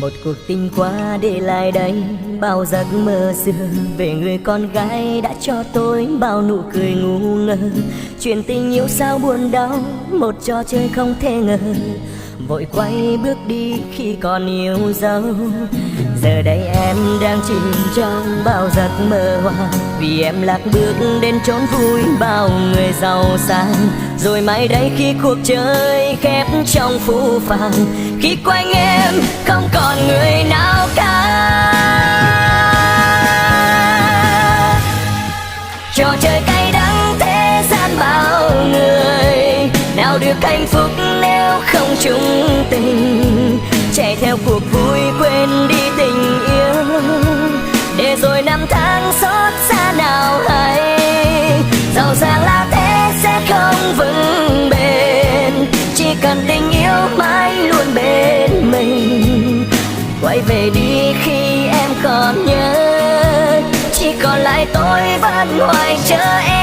Một cuộc tình qua để lại đây bao giấc mơ xưa về người con gái đã cho tôi bao nụ cười ngu ngơ. Chuyện tình yêu sao buồn đau, một trò chơi không thể ngờ. Vội quay bước đi khi còn yêu dấu. Giờ đây em đang chìm trong bao giấc mơ hoang, vì em lạc bước đến chốn vui bao người giàu sang. Rồi mai đây khi cuộc chơi khép trong phũ phàng, khi quanh em không còn người nào cả. Trò chơi cay đắng thế gian bao người, nào được hạnh phúc nếu không chung tình. Chạy theo cuộc vui quên đi tình yêu, để rồi năm tháng xót xa nào hay. Giàu sang là thế sẽ không vững bền, chỉ cần tình yêu mãi luôn bên mình. Quay về đi khi em còn nhớ, chỉ còn lại tôi vẫn hoài chờ em.